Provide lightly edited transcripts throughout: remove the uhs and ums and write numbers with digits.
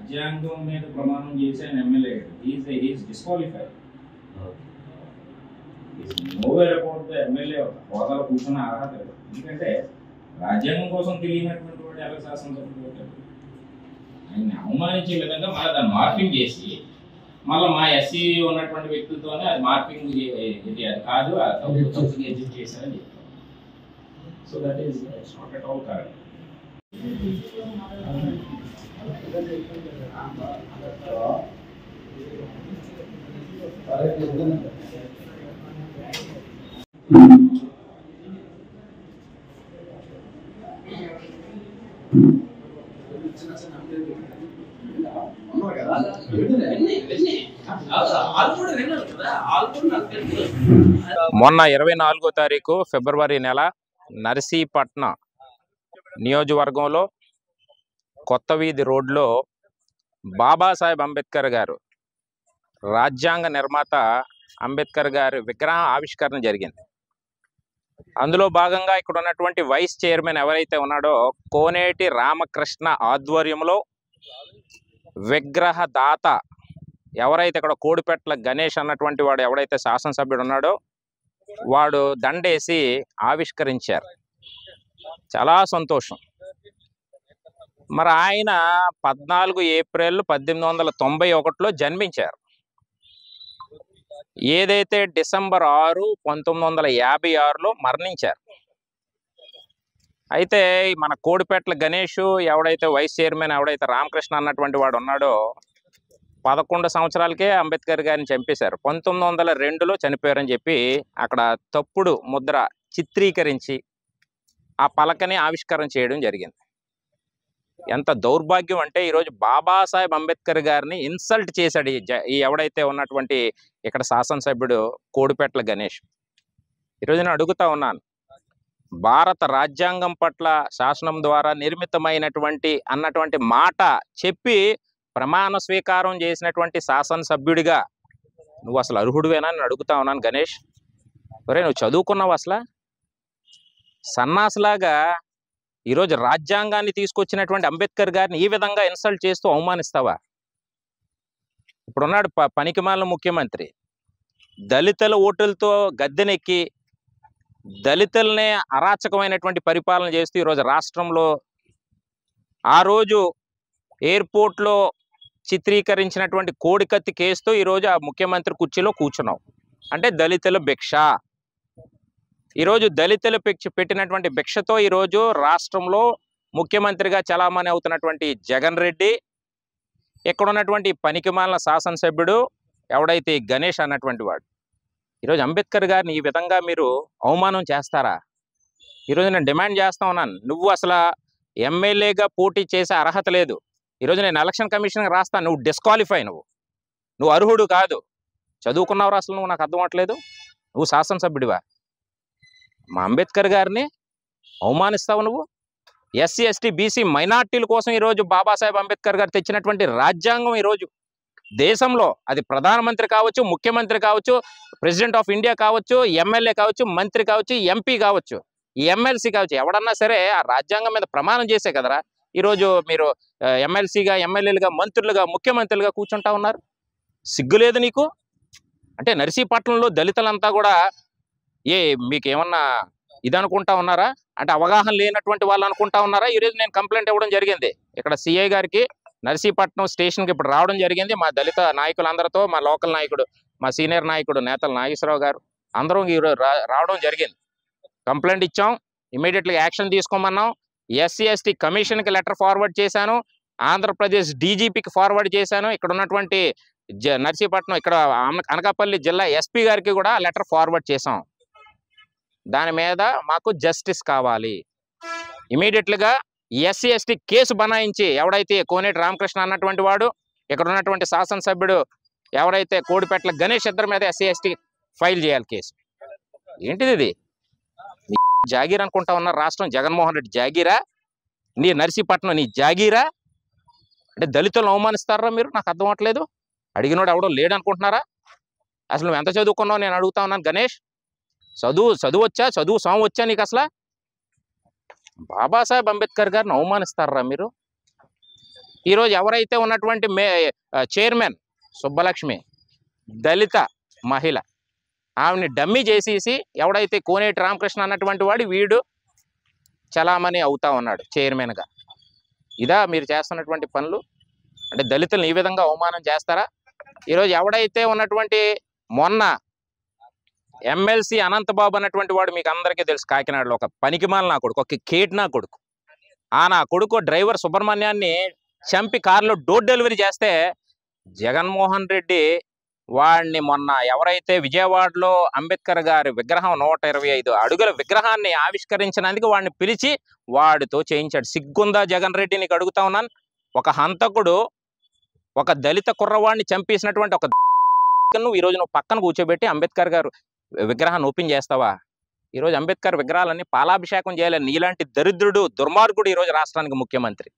రాజ్యాంగం మీద ప్రమాణం చేసే MLA is disqualified. Nowhere about the MLA హోదాలో కూర్చున్న అర్హత లేదు. ఎందుకంటే రాజ్యాంగం కోసం తెలియనటువంటి వాడు ఎలా శాసనసభ్యుడు అవుతాడు? ఆయన్ని అవమానించే విధంగా మళ్ళీ దాన్ని మార్పింగ్ చేసి మళ్ళీ మా ఎస్సీ ఉన్నటువంటి వ్యక్తులతోనే అది మార్పింగ్ ఇది అది కాదు, తప్పుగా ఎడ్జిట్ చేశారని చెప్తాం. So that is it's not at all correct. మొన్న 24వ తారీఖు ఫిబ్రవరి నెల నర్సీపట్నం నియోజకవర్గంలో కొత్త వీధి రోడ్లో బాబాసాహెబ్ అంబేద్కర్ గారు రాజ్యాంగ నిర్మాత అంబేద్కర్ గారి విగ్రహం ఆవిష్కరణ జరిగింది. అందులో భాగంగా ఇక్కడ ఉన్నటువంటి వైస్ చైర్మన్ ఎవరైతే ఉన్నాడో కోనేటి రామకృష్ణ ఆధ్వర్యంలో విగ్రహ దాత ఎవరైతే ఇక్కడ కోడిపెట్ల గణేష్ అన్నటువంటి వాడు ఎవడైతే శాసనసభ్యుడు ఉన్నాడో వాడు దండేసి ఆవిష్కరించారు. చాలా సంతోషం. మరి ఆయన 14 ఏప్రిల్ 1891లో జన్మించారు. ఏదైతే డిసెంబర్ 6, 1956లో మరణించారు. అయితే మన కోడిపెట్ల గణేష్ ఎవడైతే వైస్ చైర్మన్ ఎవడైతే రామకృష్ణ అన్నటువంటి వాడు ఉన్నాడో 11 సంవత్సరాలకే అంబేద్కర్ గారిని చంపేశారు. 1902లో చనిపోయారని చెప్పి అక్కడ తప్పుడు ముద్ర చిత్రీకరించి ఆ పలకని ఆవిష్కరణ చేయడం జరిగింది. ఎంత దౌర్భాగ్యం అంటే ఈరోజు బాబాసాహెబ్ అంబేద్కర్ గారిని ఇన్సల్ట్ చేశాడు ఈ ఎవడైతే ఉన్నటువంటి ఇక్కడ శాసనసభ్యుడు కోడిపెట్ల గణేష్. ఈరోజు నేను అడుగుతా ఉన్నాను, భారత రాజ్యాంగం పట్ల శాసనం ద్వారా నిర్మితమైనటువంటి అన్నటువంటి మాట చెప్పి ప్రమాణ స్వీకారం చేసినటువంటి శాసనసభ్యుడిగా నువ్వు అసలు అర్హుడివేనా అని అడుగుతా ఉన్నాను గణేష్. ఒరే నువ్వు చదువుకున్నావు అసలు? సన్నాసులాగా ఈరోజు రాజ్యాంగాన్ని తీసుకొచ్చినటువంటి అంబేద్కర్ గారిని ఈ విధంగా ఇన్సల్ట్ చేస్తూ అవమానిస్తావా? ఇప్పుడున్నాడు పనికిమాలిన ముఖ్యమంత్రి, దళితుల ఓటులతో గద్దెనెక్కి దళితులనే అరాచకమైనటువంటి పరిపాలన చేస్తూ ఈరోజు రాష్ట్రంలో ఆ రోజు ఎయిర్పోర్ట్లో చిత్రీకరించినటువంటి కోడికత్తి కేసుతో ఈరోజు ఆ ముఖ్యమంత్రి కుర్చీలో కూర్చున్నావు. అంటే దళితుల భిక్ష. ఈరోజు దళితులు పెట్టినటువంటి భిక్షతో ఈరోజు రాష్ట్రంలో ముఖ్యమంత్రిగా చలామణి అవుతున్నటువంటి జగన్ రెడ్డి, ఇక్కడ ఉన్నటువంటి పనికిమాలిన శాసనసభ్యుడు ఎవడైతే గణేష్ అన్నటువంటి వాడు ఈరోజు అంబేద్కర్ గారిని ఈ విధంగా మీరు అవమానం చేస్తారా? ఈరోజు నేను డిమాండ్ చేస్తా ఉన్నాను, నువ్వు అసలు ఎమ్మెల్యేగా పోటీ చేసే అర్హత లేదు. ఈరోజు నేను ఎలక్షన్ కమిషన్కి రాస్తాను, నువ్వు డిస్క్వాలిఫై, నువ్వు అర్హుడు కాదు. చదువుకున్నావు అసలు నువ్వు? నాకు అర్థం అవ్వట్లేదు. నువ్వు శాసనసభ్యుడివా? మా అంబేద్కర్ గారిని అవమానిస్తావు నువ్వు? ఎస్సీ ఎస్టీ బీసీ మైనార్టీల కోసం ఈరోజు బాబాసాహెబ్ అంబేద్కర్ గారు తెచ్చినటువంటి రాజ్యాంగం ఈరోజు దేశంలో అది ప్రధానమంత్రి కావచ్చు, ముఖ్యమంత్రి కావచ్చు, ప్రెసిడెంట్ ఆఫ్ ఇండియా కావచ్చు, ఎమ్మెల్యే కావచ్చు, మంత్రి కావచ్చు, ఎంపీ కావచ్చు, ఎమ్మెల్సీ కావచ్చు, ఎవడన్నా సరే ఆ రాజ్యాంగం మీద ప్రమాణం చేసే కదరా ఈరోజు మీరు ఎమ్మెల్సీగా, ఎమ్మెల్యేలుగా, మంత్రులుగా, ముఖ్యమంత్రులుగా కూర్చుంటా ఉన్నారు. సిగ్గులేదు నీకు? అంటే నర్సీపట్నంలో దళితులంతా కూడా మీకు ఏమన్నా ఇది అనుకుంటా ఉన్నారా? అంటే అవగాహన లేనటువంటి వాళ్ళు అనుకుంటా ఉన్నారా? ఈరోజు నేను కంప్లైంట్ ఇవ్వడం జరిగింది ఇక్కడ సిఐ గారికి. నర్సీపట్నం స్టేషన్కి ఇప్పుడు రావడం జరిగింది. మా దళిత నాయకులందరితో, మా లోకల్ నాయకుడు, మా సీనియర్ నాయకుడు నేతల నాగేశ్వరరావు గారు అందరం ఈరోజు రావడం జరిగింది. కంప్లైంట్ ఇచ్చాం, ఇమీడియట్గా యాక్షన్ తీసుకోమన్నాం. ఎస్సీ ఎస్టీ కమిషన్కి లెటర్ ఫార్వర్డ్ చేశాను, ఆంధ్రప్రదేశ్ డీజీపీకి ఫార్వర్డ్ చేశాను, ఇక్కడ ఉన్నటువంటి నర్సీపట్నం ఇక్కడ అనకాపల్లి జిల్లా ఎస్పీ గారికి కూడా లెటర్ ఫార్వర్డ్ చేశాం. దాని మీద మాకు జస్టిస్ కావాలి. ఇమీడియట్లుగా ఎస్సీ ఎస్టీ కేసు బనాయించి ఎవడైతే కోనేటి రామకృష్ణ అన్నటువంటి వాడు, ఇక్కడ ఉన్నటువంటి శాసనసభ్యుడు ఎవరైతే కోడిపెట్ల గణేష్ ఇద్దరి మీద ఎస్సీ ఎస్టీ ఫైల్ చేయాలి కేసు. ఏంటిది ఇది? జాగీర్ అనుకుంటా ఉన్న రాష్ట్రం జగన్మోహన్ రెడ్డి జాగీరా? నీ నర్సీపట్నం నీ జాగీరా? అంటే దళితులను అవమానిస్తారా మీరు? నాకు అర్థం అవ్వట్లేదు. అడిగినోడు ఎవడో లేడు అనుకుంటున్నారా? అసలు నువ్వు ఎంత చదువుకున్నావు నేను అడుగుతా ఉన్నాను గణేష్. చదువు వచ్చా? చదువు సోమ వచ్చా నీకు? అసలు బాబాసాహెబ్ అంబేద్కర్ గారిని అవమానిస్తారా మీరు? ఈరోజు ఎవరైతే ఉన్నటువంటి చైర్మన్ సుబ్బలక్ష్మి దళిత మహిళ, ఆమెని డమ్మీ చేసేసి ఎవడైతే కోనేటి రామకృష్ణ అన్నటువంటి వాడు వీడు చలామణి అవుతా ఉన్నాడు చైర్మన్గా. ఇదా మీరు చేస్తున్నటువంటి పనులు? అంటే దళితులను ఈ విధంగా అవమానం చేస్తారా? ఈరోజు ఎవడైతే ఉన్నటువంటి మొన్న ఎమ్మెల్సీ అనంతబాబు అన్నటువంటి వాడు మీకు అందరికీ తెలుసు, కాకినాడలో ఒక పనికిమాల నా కొడుకు, ఒక కేట్ నా కొడుకు, నా కొడుకు డ్రైవర్ సుబ్రహ్మణ్యాన్ని చంపి కారులో డోర్ డెలివరీ చేస్తే జగన్మోహన్ రెడ్డి వాడిని మొన్న ఎవరైతే విజయవాడలో అంబేద్కర్ గారి విగ్రహం 125 అడుగుల విగ్రహాన్ని ఆవిష్కరించినందుకు వాడిని పిలిచి వాడితో చేయించాడు. సిగ్గుందా జగన్ రెడ్డి? నీకు అడుగుతా ఉన్నాను. ఒక హంతకుడు ఒక దళిత కుర్రవాడిని చంపేసినటువంటి ఒక నువ్వు ఈరోజు నువ్వు పక్కన కూర్చోబెట్టి అంబేద్కర్ గారు విగ్రహాన్ని ఓపెన్ చేస్తావా? ఈరోజు అంబేద్కర్ విగ్రహాలన్నీ పాలాభిషేకం చేయాలి. నీలాంటి దరిద్రుడు దుర్మార్గుడు ఈరోజు రాష్ట్రానికి ముఖ్యమంత్రి.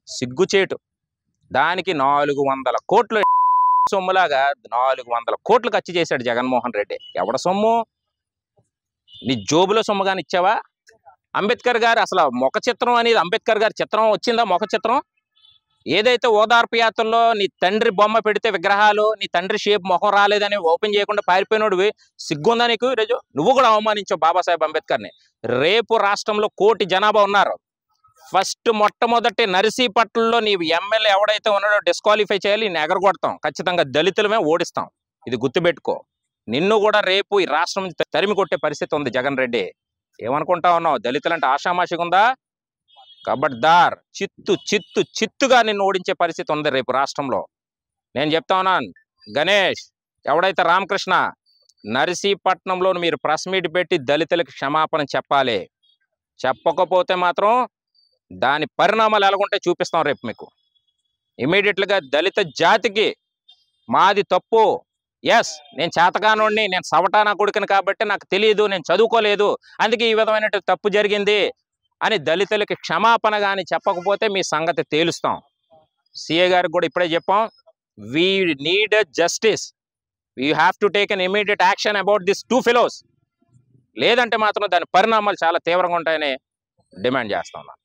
సిగ్గుచేటు. దానికి 400 కోట్లు సొమ్ములాగా 400 కోట్లు ఖర్చు చేశాడు జగన్మోహన్ రెడ్డి. ఎవడ సొమ్ము? నీ జోబులో సొమ్ము కానీ ఇచ్చావా? అంబేద్కర్ గారు అసలు ముఖ చిత్రం అనేది, అంబేద్కర్ గారి చిత్రం వచ్చిందా? ముఖ చిత్రం ఏదైతే ఓదార్పు యాత్రలో నీ తండ్రి బొమ్మ పెడితే విగ్రహాలు, నీ తండ్రి షేప్ మొహం రాలేదని ఓపెన్ చేయకుండా పారిపోయినోడివి. సిగ్గుందా నీకు? ఈరోజు నువ్వు కూడా అవమానించావు బాబాసాహెబ్ అంబేద్కర్ని. రేపు రాష్ట్రంలో 1 కోటి జనాభా ఉన్నారు. ఫస్ట్ మొట్టమొదటి నర్సీపట్నంలో నీ ఎమ్మెల్యే ఎవడైతే ఉన్నాడో డిస్క్వాలిఫై చేయాలి. నేను ఎగరగొడతాం, ఖచ్చితంగా దళితులమే ఓడిస్తాం. ఇది గుర్తుపెట్టుకో. నిన్ను కూడా రేపు ఈ రాష్ట్రం తరిమి కొట్టే పరిస్థితి ఉంది జగన్ రెడ్డి. ఏమనుకుంటా ఉన్నావు? దళితులంటే ఆషామాషిగా ఉందా? కబడ్దార్, చిత్తుగా నిన్ను ఓడించే పరిస్థితి ఉంది రేపు రాష్ట్రంలో. నేను చెప్తా ఉన్నాను, గణేష్ ఎవడైతే రామకృష్ణ, నర్సీపట్నంలో మీరు ప్రెస్ మీట్ పెట్టి దళితులకు క్షమాపణ చెప్పాలి. చెప్పకపోతే మాత్రం దాని పరిణామాలు ఎలాగుంటే చూపిస్తాం రేపు మీకు. ఇమీడియట్గా దళిత జాతికి మాది తప్పు, ఎస్ నేను చేతగానోడిని, నేను సవటానా కొడుకుని కాబట్టి నాకు తెలియదు, నేను చదువుకోలేదు, అందుకే ఈ విధమైన తప్పు జరిగింది అని దళితులకి క్షమాపణ కానీ చెప్పకపోతే మీ సంగతి తేలుస్తాం. సిఏ గారికి కూడా ఇప్పుడే చెప్పాం, we need justice, we have to take an immediate action about this 2 fellows. లేదంటే మాత్రం దాని పరిణామాలు చాలా తీవ్రంగా ఉంటాయని డిమాండ్ చేస్తా ఉన్నాను.